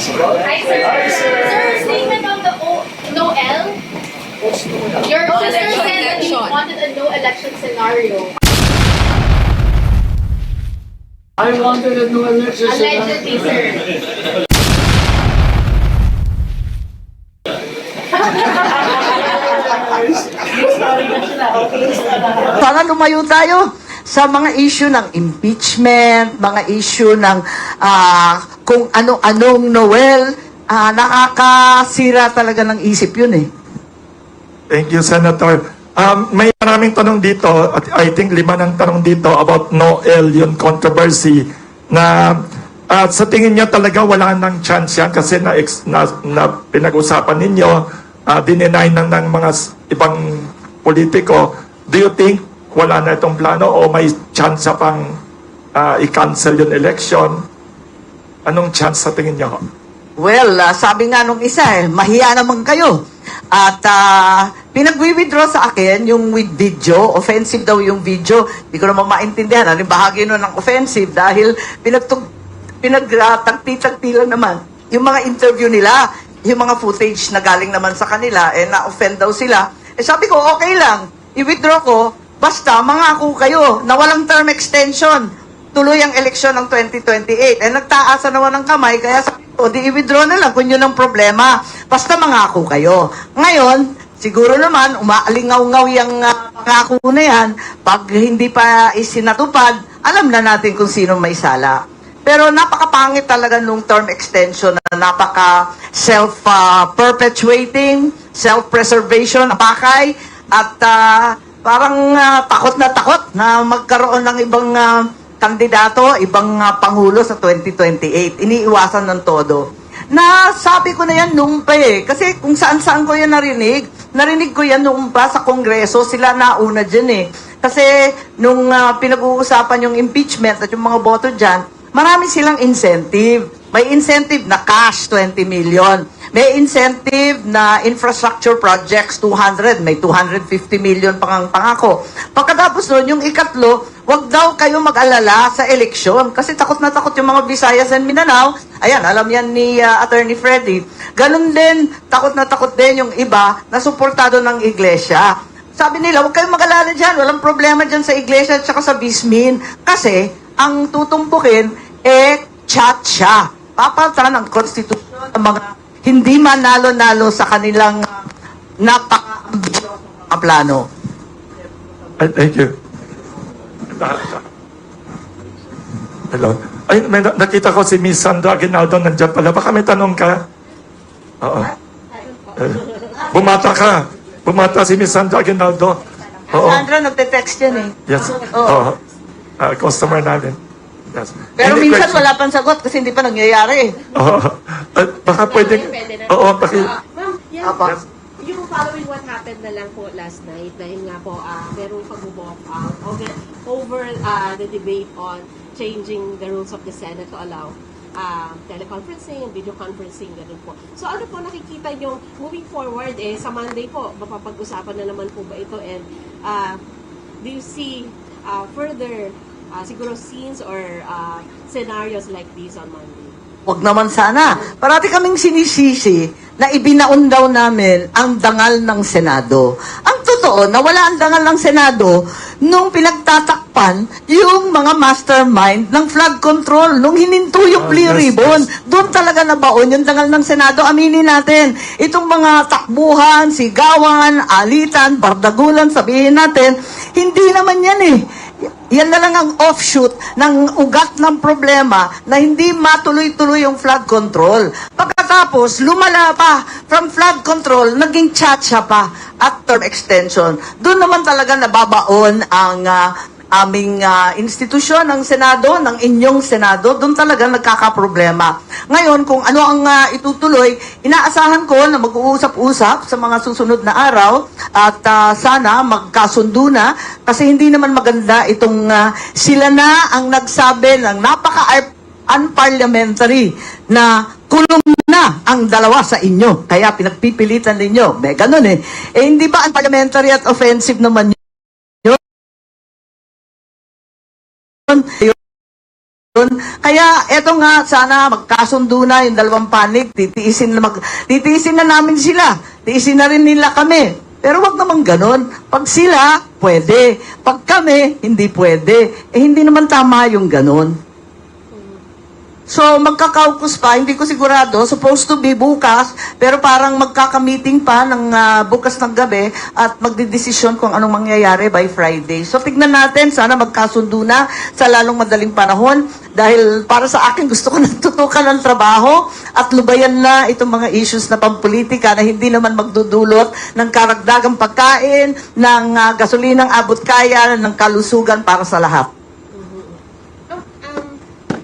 Hi, sir. Sir, statement on the no L. Your sister said that you wanted a no election scenario. I wanted a no election. Allegedly, sir. Sana lumayo tayo sa mga issue ng impeachment, mga issue ng kung ano-anong Noel. Nakakasira talaga ng isip yun eh. Thank you, Senator. May maraming tanong dito, at I think 5 ng tanong dito about Noel, yung controversy, na sa tingin niyo talaga wala nang chance yan kasi na pinag-usapan ninyo, dininay ng mga ibang politiko. Do you think wala na itong plano o may chance pang i-cancel yung election? Anong chance sa tingin niyo? Well, sabi nga nung isa mahiya naman kayo. At pinag-withdraw sa akin yung with video, offensive daw yung video. Hindi ko naman maintindihan. Ano yung bahagi nun ng offensive? Dahil pinagtagti-tagti lang naman. Yung mga interview nila, yung mga footage na galing naman sa kanila, na-offend daw sila. Sabi ko, okay lang. I-withdraw ko, basta mangako kayo na walang term extension. Tuloy ang eleksyon ng 2028. Nagtaasa naman ng kamay, kaya sabi ko, di i-withdraw na lang kung yun ang problema. Basta mangako kayo. Ngayon, siguro naman, umaalingaw-ngaw yung pangako na yan. Pag hindi pa isinatupad, alam na natin kung sino may sala. Pero napakapangit talaga nung term extension na napaka self-perpetuating, self-preservation, napakay, at parang takot na magkaroon ng ibang kandidato, ibang pangulo sa 2028. Iniiwasan ng todo. Nasabi ko na yan noong pa Kasi kung saan-saan ko yan narinig ko yan noong pa sa Kongreso, sila nauna dyan Kasi nung pinag-uusapan yung impeachment at yung mga boto dyan, marami silang incentive. May incentive na cash, 20 million. May incentive na infrastructure projects, 200. May 250 million pang pangako. Pagkatapos nun, yung ikatlo, wag daw kayo mag-alala sa eleksyon. Kasi takot na takot yung mga Visayas and Mindanao. Ayan, alam yan ni Attorney Freddy. Ganun din, takot na takot din yung iba na suportado ng iglesia. Sabi nila, huwag kayong mag-alala dyan. Walang problema dyan sa iglesia at saka sa bismin. Kasi, ang tutumpukin, chat siya. Papatan ang konstitusyon ng mga hindi manalo-nalo sa kanilang napaka-ambisyoso plano. Thank you. Hello. Ay, nakita ko si Miss Sandra Aguinaldo nandiyan pala. Baka may tanong ka? Oo. Bumata si Miss Sandra Aguinaldo. Oo. Sandra, nagte-text yan Yes. Oo. Customer namin. Yes. Pero Any minsan question? wala pang sagot kasi hindi pa nangyayari Oo. Baka pwede. Oo, Ma'am, yan, Apa. yung following what happened na lang po last night, dahil nga po merong pag-walk out over the debate on changing the rules of the Senate to allow teleconferencing and video conferencing, ganun po. So ano po nakikita nyo moving forward sa Monday po, mapapag-usapan na naman po ba ito, and do you see further siguro scenes or scenarios like this on Monday? Huwag naman sana. Parati kaming sinisisi na ibinaon daw namin ang dangal ng Senado. Ang totoo, nawala ang dangal ng Senado nung pinagtatakpan yung mga mastermind ng flood control, nung hininto yung blue ribbon. Doon talaga nabaon yung dangal ng Senado. Aminin natin, itong mga takbuhan, sigawan, alitan, bardagulan, sabihin natin, hindi naman yan Yan na lang ang offshoot ng ugat ng problema na hindi matuloy-tuloy yung flood control. Pagkatapos, lumala pa from flood control, naging tsa-tsa pa at term extension. Doon naman talaga nababaon ang aming institusyon ng Senado, ng inyong Senado, doon talaga nagkakaproblema. Ngayon, kung ano ang itutuloy, inaasahan ko na mag-uusap-usap sa mga susunod na araw at sana magkasundo na kasi hindi naman maganda itong sila na ang nagsabi ng napaka-unparliamentary na kulong na ang dalawa sa inyo. Kaya pinagpipilitan ninyo. May ganun hindi ba unparliamentary at offensive naman Kaya eto nga, sana magkasundo na yung dalawang panig, titiisin na namin sila, tiisin na rin nila kami. Pero wag naman ganon. Pag sila, pwede. Pag kami, hindi pwede. Hindi naman tama yung ganon. So, magkakaukus pa, hindi ko sigurado, supposed to be bukas, pero parang magkakamiting pa ng bukas ng gabi at magdidesisyon kung anong mangyayari by Friday. So, tignan natin, sana magkasundo na sa lalong madaling panahon dahil para sa akin gusto ko natutukan ng trabaho at lubayan na itong mga issues na pampolitika na hindi naman magdudulot ng karagdagang pagkain, ng gasolinang abot kaya, ng kalusugan para sa lahat.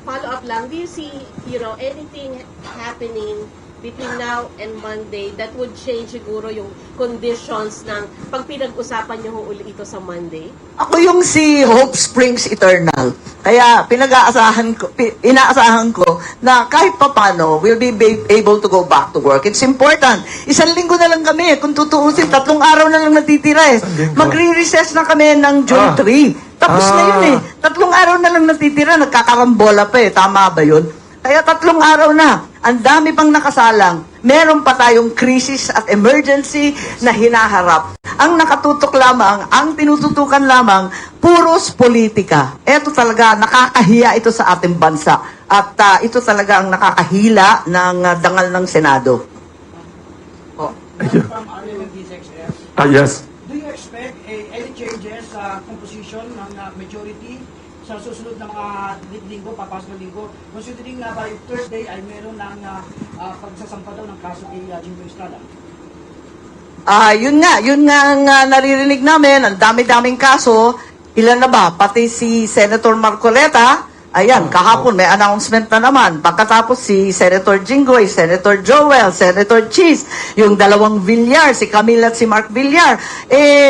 Follow up lang, do you see, anything happening between now and Monday that would change siguro yung conditions ng pag pinag-usapan nyo uli ito sa Monday? Ako yung si Hope Springs Eternal. Kaya inaasahan ko na kahit papano, we'll be able to go back to work. It's important. 1 linggo na lang kami. Kung tutuusin, 3 araw na lang natitira eh. Magre-recess na kami ng June 3. Tapos na yun eh. 3 araw na lang natitira. Nagkakarambola pa eh. Tama ba yun? Kaya 3 araw na. Ang dami pang nakasalang. Meron pa tayong krisis at emergency na hinaharap. Ang nakatutok lamang, ang tinututukan lamang, puros politika. Ito talaga, nakakahiya ito sa ating bansa. At ito talaga ang nakakahila ng dangal ng Senado. Thank you. From RMN DSXF, Yes. do you expect any changes sa composition ng majority sa susunod na mga linggo, papasok na linggo, considering na by Thursday ay meron ng pagsasampa daw ng kaso kay Jimbo Estrada? Yun nga ang naririnig namin, ang dami-daming kaso. Ilan na ba? Pati si Senator Marcoleta, ayan, kahapon may announcement na naman. Pagkatapos si Senator Jinggoy, Senator Joel, Senator Cheese, yung 2 Villar, si Camille at si Mark Villar.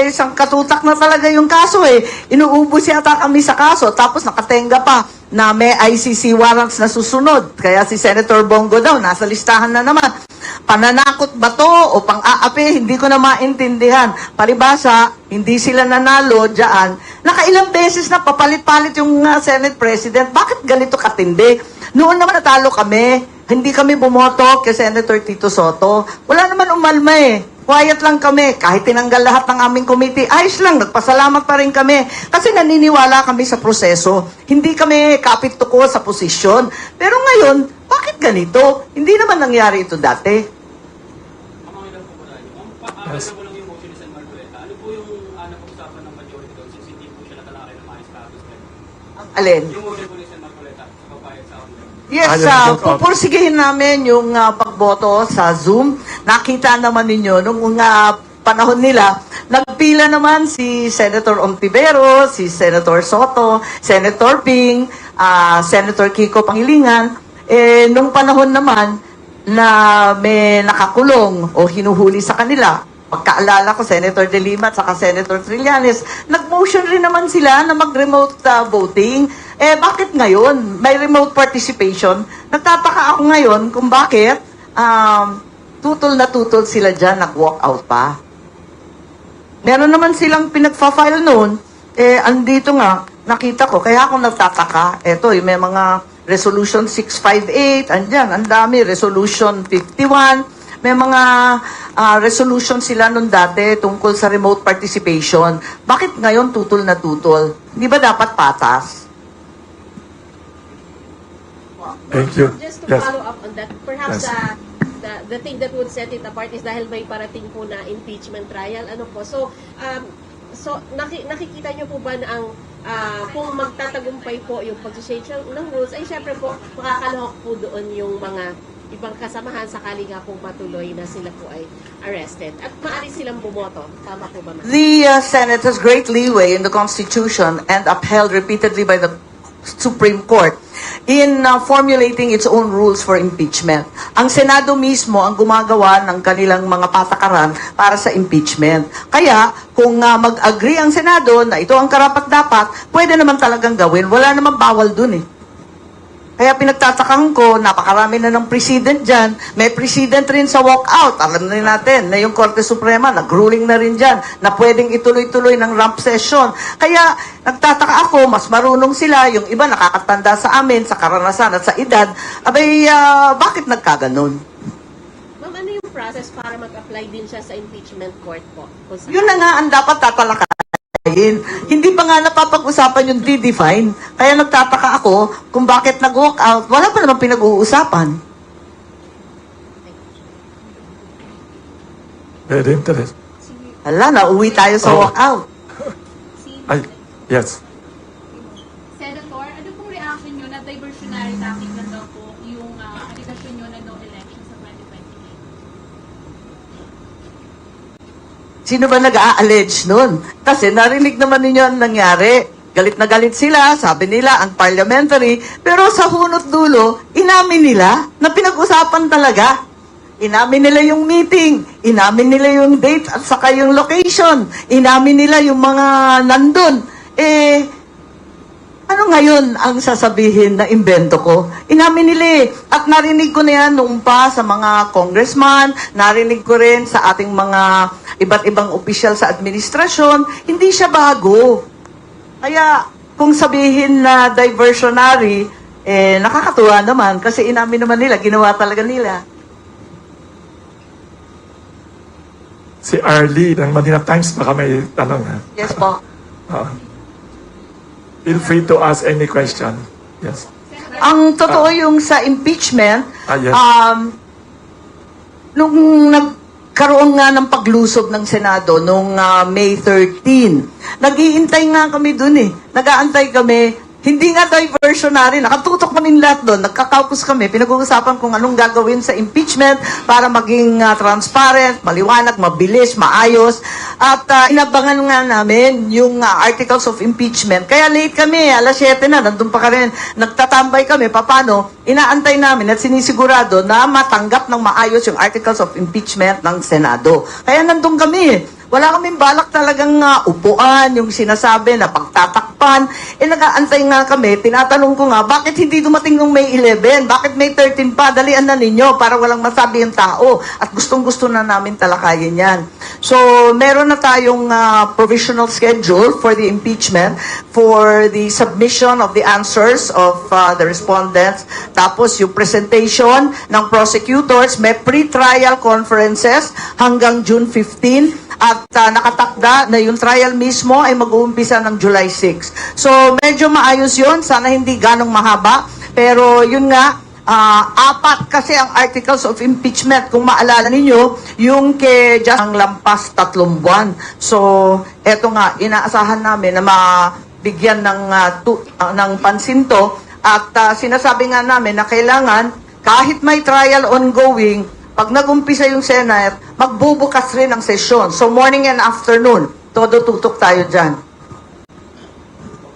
Isang katutak na talaga yung kaso eh. Inuubos yata kami sa kaso, tapos nakatenga pa na may ICC warrants na susunod. Kaya si Senator Bongo daw, nasa listahan na naman. Pananakot ba to o pang-aapi? Hindi ko na maintindihan. Palibasa, hindi sila nanalo dyan. Nakailang beses na papalit-palit yung Senate President. Bakit ganito katindi? Noon naman natalo kami. Hindi kami bumoto kay Senator Tito Soto. Wala naman umalma eh. Quiet lang kami. Kahit tinanggal lahat ng aming committee, ayos lang. Nagpasalamat pa rin kami. Kasi naniniwala kami sa proseso. Hindi kami kapit-tuko sa posisyon. Pero ngayon, bakit ganito? Hindi naman nangyari ito dati. Yes. Ano po lang yung motion ni Sen. Marcoleta? Ano po yung napag-usapan ng majority doon since hindi po siya nakalakay ng maayos status? Alin? Yung motion po ni Sen. Marcoleta sa papayag sa amin. Yes, pupursigihin namin yung pagboto sa Zoom. Nakita naman ninyo nung panahon nila, nagpila naman si Senator Ontiveros, si Senator Soto, Senator Ping, Senator Kiko Pangilinan. Nung panahon naman na may nakakulong o hinuhuli sa kanila, pagkaalala ko, Senator De Lima at saka Senator Trillanes, nag-motion rin naman sila na mag-remote voting. Bakit ngayon may remote participation? Nagtataka ako ngayon kung bakit tutol na tutol sila dyan, nag-walk out pa. Meron naman silang pinagfa-file noon, andito nga, nakita ko, kaya ako nagtataka. Eto, may mga Resolution 658, andyan, ang dami, Resolution 51, may mga resolution sila nun dati tungkol sa remote participation. Bakit ngayon tutol na tutol? Di ba dapat patas? Thank you. Just to Yes. follow up on that, perhaps Yes. the thing that would set it apart is dahil may parating po na impeachment trial. Ano po? So, nakikita niyo po ba na ang kung magtatagumpay po yung pag-change ng rules, ay syempre po makakalahok po doon yung mga ibang kasamahan sakali nga pong patuloy na sila po ay arrested. At maaari silang bumoto. Tama po ba, ma'am? The Senate has great leeway in the Constitution and upheld repeatedly by the Supreme Court in formulating its own rules for impeachment. Ang Senado mismo ang gumagawa ng kanilang mga patakaran para sa impeachment. Kaya, kung mag-agree ang Senado na ito ang karapat-dapat, pwede naman talagang gawin. Wala namang bawal dun eh. Kaya pinagtatakang ko, napakarami na ng president dyan. May president rin sa walkout. Alam na rin natin na yung Korte Suprema, nag-ruling na rin dyan na pwedeng ituloy-tuloy ng rump session. Kaya nagtataka ako, mas marunong sila, yung iba nakakatanda sa amin, sa karanasan at sa edad. Abay, bakit nagkaganon? Ma'am, ano yung process para mag-apply din siya sa impeachment court po? Kung sa- Yun na nga ang dapat tatalakayin. Hindi pa nga napapag-usapan yung de-define. Kaya nagtataka ako kung bakit nag-walk out. Wala pa naman pinag-uusapan. Very interesting. Hala, nauwi tayo sa Oh. walk out. Ay, yes. Senator, ano pong reaction nyo na diversionary tactic na daw po yung aligasyon nyo na no election sa 2028? Sino ba nag-a-allege nun? Kasi narinig naman ninyo ang nangyari. Galit na galit sila, sabi nila, ang parliamentary. Pero sa hunot dulo, inamin nila na pinag-usapan talaga. Inamin nila yung meeting, inamin nila yung date at saka yung location, inamin nila yung mga nandun. Ano ngayon ang sasabihin na imbento ko? Inamin nila eh. At narinig ko na yan noong pa sa mga congressman, narinig ko rin sa ating mga iba't ibang opisyal sa administrasyon, hindi siya bago. Kaya kung sabihin na diversionary, nakakatuwa naman kasi inamin naman nila, ginawa talaga nila. Si Arlie ng Manila Times, baka may tanong ha. Yes po. Feel free to ask any question. Yes. Ang totoo yung sa impeachment, Yes. nung nagkaroon nga ng paglusob ng Senado nung May 13, nag-iintay nga kami dun eh. Nag-aantay kami. Hindi nga diversionary. Nakatutok kami lahat doon. Nagkakaupos kami. Pinag-uusapan kung anong gagawin sa impeachment para maging transparent, maliwanag, mabilis, maayos. At inabangan nga namin yung articles of impeachment. Kaya late kami. Alas 7 na. Nandun pa ka rin. Nagtatambay kami. Paano? Inaantay namin at sinisigurado na matanggap ng maayos yung articles of impeachment ng Senado. Kaya nandun kami. Wala kaming balak talagang upuan, yung sinasabi na pagtatakpan. Nag-aantay nga kami, tinatanong ko nga, bakit hindi dumating ng May 11? Bakit May 13 pa? Dalian na ninyo para walang masabi yung tao. At gustong-gusto na namin talakayin yan. So, meron na tayong provisional schedule for the impeachment, for the submission of the answers of the respondents. Tapos, yung presentation ng prosecutors, may pre-trial conferences hanggang June 15. At nakatakda na yung trial mismo ay mag-uumpisa ng July 6. So, medyo maayos yun. Sana hindi ganong mahaba. Pero yun nga, 4 kasi ang articles of impeachment. Kung maalala ninyo, yung kay Just ang lampas 3 buwan. So, eto nga, inaasahan namin na mabigyan ng pansin to. At sinasabi nga namin na kailangan, kahit may trial ongoing, pag nag-umpisa yung Senate, magbubukas rin ang sesyon. So morning and afternoon, todo tutok tayo dyan.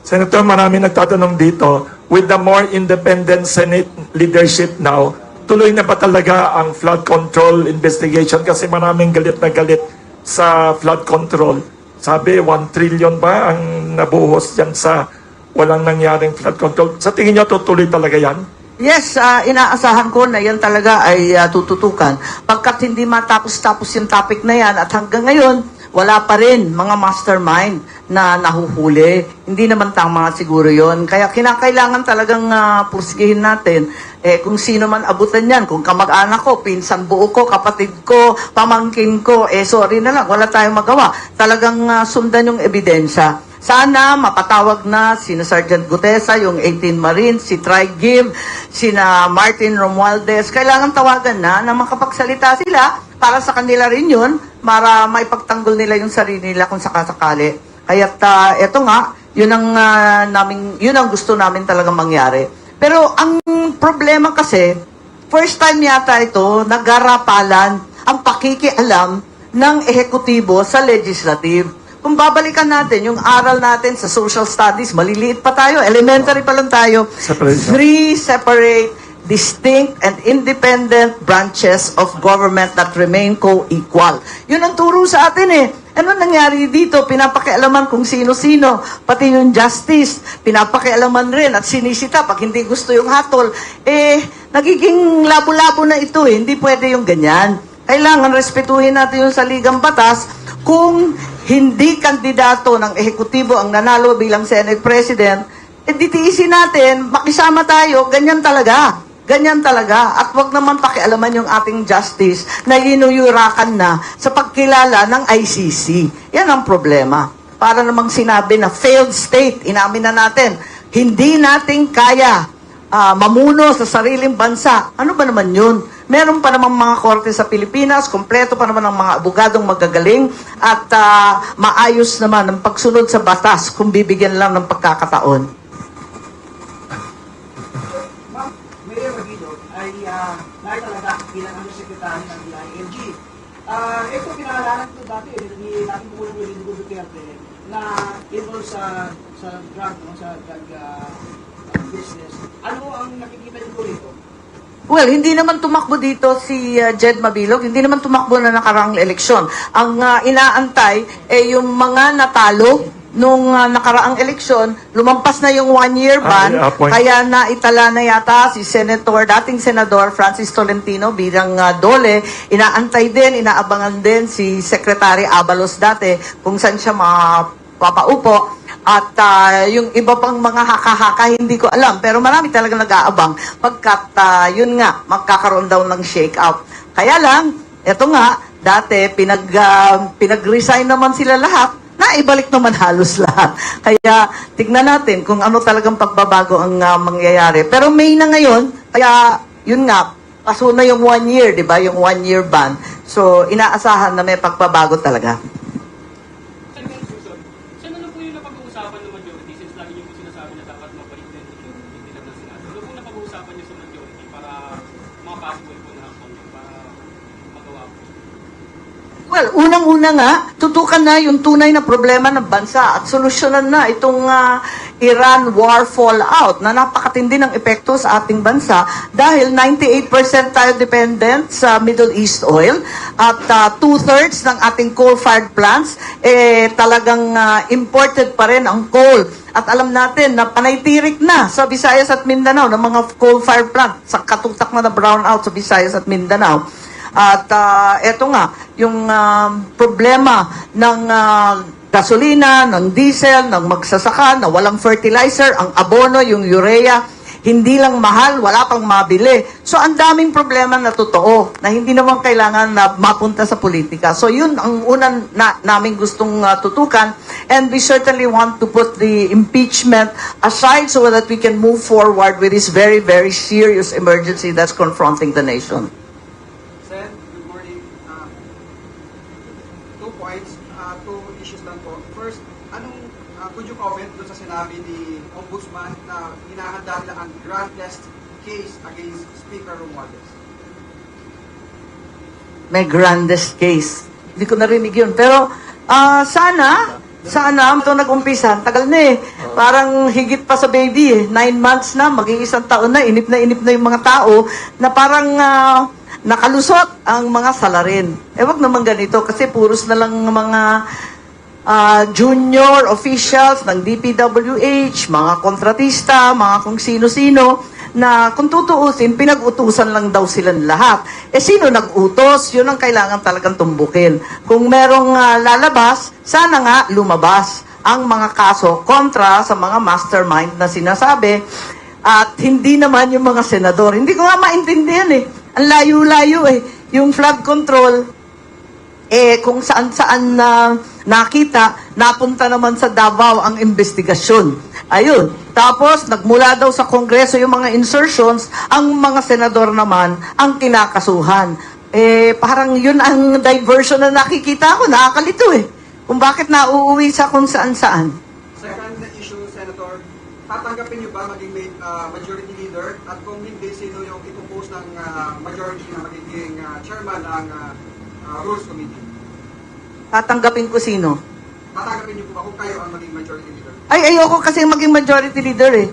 Senator, marami nagtatanong dito, with the more independent Senate leadership now, tuloy na ba talaga ang flood control investigation? Kasi maraming galit na galit sa flood control. Sabi, 1 trillion ba ang nabuhos dyan sa walang nangyaring flood control? Sa tingin nyo, tutuloy talaga yan? Yes, inaasahan ko na yan talaga ay tututukan. Pagkat hindi matapos-tapos yung topic na yan at hanggang ngayon, wala pa rin mga mastermind na nahuhuli. Hindi naman tama siguro yon. Kaya kinakailangan talagang pursigihin natin kung sino man abutan yan. Kung kamag-anak ko, pinsan buo ko, kapatid ko, pamangkin ko, sorry na lang, wala tayong magawa. Talagang sundan yung ebidensya. Sana mapatawag na sina Sergeant Gutesa, yung 18 Marines, si Tri Gibb, sina Martin Romualdez. Kailangan tawagan na makapagsalita sila para sa kanila rin yun, para maipagtanggol nila yung sarili nila kung sakasakali. Kaya eto nga, yun ang gusto namin talagang mangyari. Pero ang problema kasi, first time yata ito, nagarapalan ang pakikialam ng ehekutibo sa legislative. Kung babalikan natin yung aral natin sa social studies, maliliit pa tayo, elementary pa lang tayo. Separation. 3 separate, distinct, and independent branches of government that remain co-equal. Yun ang turo sa atin eh. Ano nangyari dito? Pinapakialaman kung sino-sino, pati yung justice, pinapakialaman rin at sinisita pag hindi gusto yung hatol. Nagiging labo-labo na ito eh. Hindi pwede yung ganyan. Kailangan respetuhin natin yung saligang batas. Kung hindi kandidato ng ehekutibo ang nanalo bilang Senate President, ditiisin natin, makisama tayo, ganyan talaga. Ganyan talaga. At wag naman pakialaman yung ating justice na inuyurakan na sa pagkilala ng ICC. Yan ang problema. Para namang sinabi na failed state, inamin na natin, hindi natin kaya mamuno sa sariling bansa. Ano ba naman yun? Meron pa naman mga korte sa Pilipinas, kompleto pa naman ang mga abogadong magagaling at maayos naman ang pagsunod sa batas kung bibigyan lang ng pagkakataon. Mayor Magino ay nakitalaga bilang undersecretary ng DILG. Ito pinangalanan ito dati ni dating Pangulong Rodrigo Duterte na involved sa drug, sa drug business. Ano ang nakikita niyo po rito? Well, hindi naman tumakbo dito si Jed Mabilog, hindi naman tumakbo na nakaraang eleksyon. Ang inaantay yung mga natalo nung nakaraang eleksyon, lumampas na yung 1-year ban, kaya naitala na yata si dating Senador Francis Tolentino bilang DOLE. Inaantay din, inaabangan din si Secretary Abalos dati kung saan siya mapapaupo. At yung iba pang mga haka-haka, hindi ko alam. Pero marami talaga nag-aabang pagkat yun nga, magkakaroon daw ng shake-out. Kaya lang, eto nga, dati pinag-resign naman sila lahat, naibalik naman halos lahat. Kaya tignan natin kung ano talagang pagbabago ang mangyayari. Pero May na ngayon, kaya yun nga, paso na yung 1 year, di ba? Yung 1-year ban. So, inaasahan na may pagbabago talaga. Senator Susan, saan ano po yung napag-uusapan ng majority since lagi niyo po sinasabi na dapat mabalik din yung itinag ng Senado? Ano po napag-uusapan niyo sa majority para mga possible po na action para magawa po? Well, unang-una nga, tutukan na yung tunay na problema ng bansa at solusyonan na itong Iran war fallout na napakatindi ng epekto sa ating bansa dahil 98% tayo dependent sa Middle East oil at 2/3 ng ating coal-fired plants talagang imported pa rin ang coal. At alam natin na panaytirik na sa Visayas at Mindanao ng mga coal-fired plant sa katutak na brownout sa Visayas at Mindanao. At eto nga, yung problema ng gasolina, ng diesel, ng magsasaka, na walang fertilizer, ang abono, yung urea, hindi lang mahal, wala pang mabili. So, ang daming problema na totoo, na hindi naman kailangan na mapunta sa politika. So, yun ang unang namin gustong tutukan. And we certainly want to put the impeachment aside so that we can move forward with this very, very serious emergency that's confronting the nation. Sen, good morning. 2 points, 2 issues lang po. First, could you comment doon sa sinabi ni Ombudsman na hinahanda nila ang grandest case against Speaker Romualdez? May grandest case. Hindi ko narinig yun. Pero sana ito nag-umpisa. Tagal na eh. Parang higit pa sa baby eh. 9 months na, maging 1 taon na inip na yung mga tao na parang nakalusot ang mga salarin. Wag naman ganito kasi puros na lang mga junior officials ng DPWH, mga kontratista, mga kung sino-sino, na kung tutuusin, pinag-utusan lang daw silang lahat. Sino nag-utos? Yun ang kailangan talagang tumbukin. Kung merong lalabas, sana nga lumabas ang mga kaso kontra sa mga mastermind na sinasabi at hindi naman yung mga senador. Hindi ko nga maintindihan eh. Ang layo-layo eh. Yung flood control, kung saan-saan na nakita, napunta naman sa Davao ang investigasyon. Ayun. Tapos, nagmula daw sa Kongreso yung mga insertions, ang mga senador naman ang kinakasuhan. Parang yun ang diversion na nakikita ko. Nakakalito eh. Kung bakit nauuwi sa kung saan-saan. Second issue, Senator, tatanggapin niyo ba maging majority leader? At kung hindi, sino yung ipupose ng majority na magiging chairman ng Rules Committee? Tatanggapin ko sino? Tatanggapin niyo po ba kung kayo ang maging majority leader? Ay, ayoko kasi maging majority leader eh.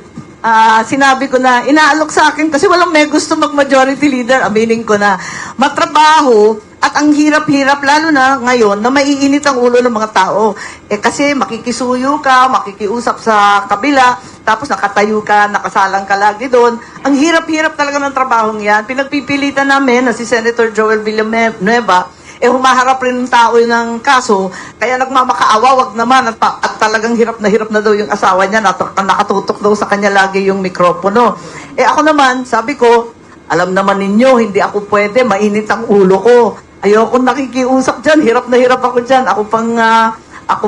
Sinabi ko na, inaalok sa akin kasi walang may gusto mag-majority leader. Aminin ko na. Matrabaho At ang hirap-hirap, lalo na ngayon, na maiinit ang ulo ng mga tao. Kasi makikisuyo ka, makikiusap sa kabila, tapos nakatayo ka, nakasalang ka lagi doon. Ang hirap-hirap talaga ng trabahong yan. Pinagpipilitan namin na si Senator Joel Villanueva, humaharap rin ng tao ng kaso, kaya nagmamakaawa, wag naman, at talagang hirap na daw yung asawa niya, nakatutok daw sa kanya lagi yung mikropono. Ako naman, sabi ko, alam naman ninyo, hindi ako pwede, mainit ang ulo ko. Ayoko nakikiusap dyan, hirap na hirap ako dyan. Ako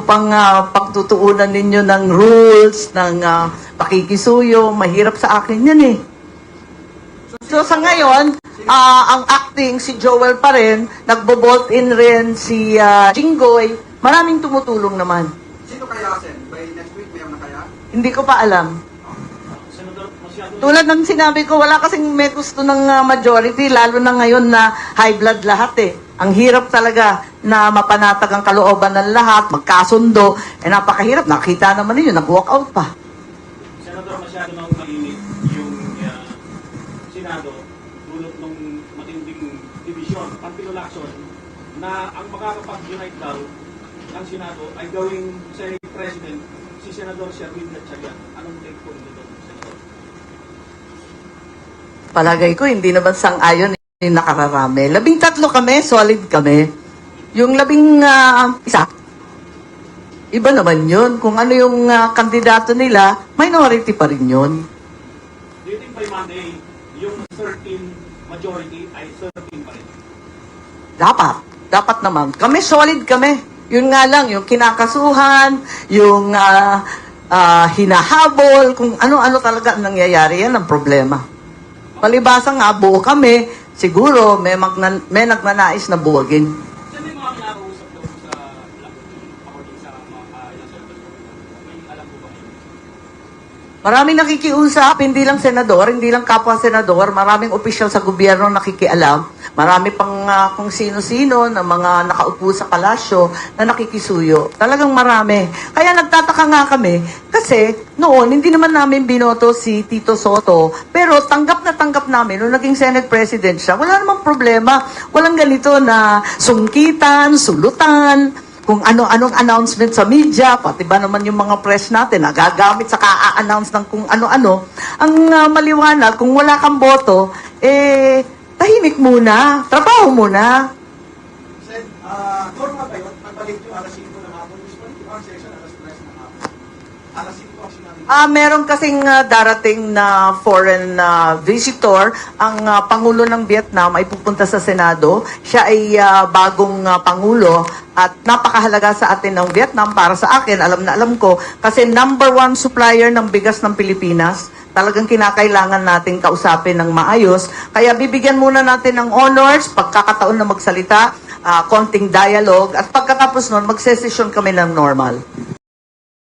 pang pagtutuunan ninyo ng rules, ng pakikisuyo, mahirap sa akin yan eh. So sa ngayon, ang acting si Joel pa rin, nagbo-bolt in rin si Jinggoy, maraming tumutulong naman. Sino kaya, Sen? By next week, mayroon na kaya? Hindi ko pa alam. Senador, masyado Tulad ng sinabi ko, wala kasing may gusto ng majority, lalo na ngayon na high blood lahat eh. Ang hirap talaga na mapanatag ang kalooban ng lahat, magkasundo, napakahirap. Nakita naman ninyo, nag-walk out pa. Senador, masyado nang mainit yung Senado dulot ng matinding division, pantilolaksyon, na ang makakapag-unite daw ng Senado ay gawing Senate President si Senador Sherwin Gatchalian. Anong take po nito, Senador? Palagay ko, hindi naman sang-ayon yung nakararami. 13 kami, solid kami. Yung 11 iba naman yun. Kung ano yung kandidato nila, minority pa rin yun. Do you think by Monday, yung 13 majority ay 13 pa rin? Dapat naman. Kami, solid kami. Yun nga lang, yung kinakasuhan, yung hinahabol, kung ano-ano talaga ang nangyayari, yan ang problema. Palibasa nga, buo kami, siguro may nagnanais na buwagin. Saan may mga kinakausap daw sa according sa mga ilang senators? May alam po ba kayo? Maraming nakikiusap, hindi lang senador, hindi lang kapwa senador, maraming opisyal sa gobyerno nakikialam, marami pang kung sino-sino na mga nakaupo sa palasyo na nakikisuyo. Talagang marami. Kaya nagtataka nga kami, kasi noon, hindi naman namin binoto si Tito Soto, pero tanggap na tanggap namin, nung naging Senate President siya, wala namang problema. Walang ganito na sungkitan, sulutan, kung ano-anong announcement sa media, pati ba naman yung mga press natin, nagagamit sa ka-announce ng kung ano-ano. Ang maliwanag, kung wala kang boto, tahimik muna, trabaho muna. Sen, normal ba yun? Pagbalik yung alas 5 ng hapon, usually yung ang session alas 3 ng hapon. Alas 5 ang sinabi. Meron kasing darating na foreign visitor, ang Pangulo ng Vietnam ay pupunta sa Senado. Siya ay bagong Pangulo at napakahalaga sa atin ng Vietnam. Para sa akin, alam na alam ko, kasi number 1 supplier ng bigas ng Pilipinas. Talagang kinakailangan natin kausapin ng maayos. Kaya bibigyan muna natin ng honors, pagkakataon na magsalita, konting dialogue, at pagkatapos nun, magsesesyon kami ng normal.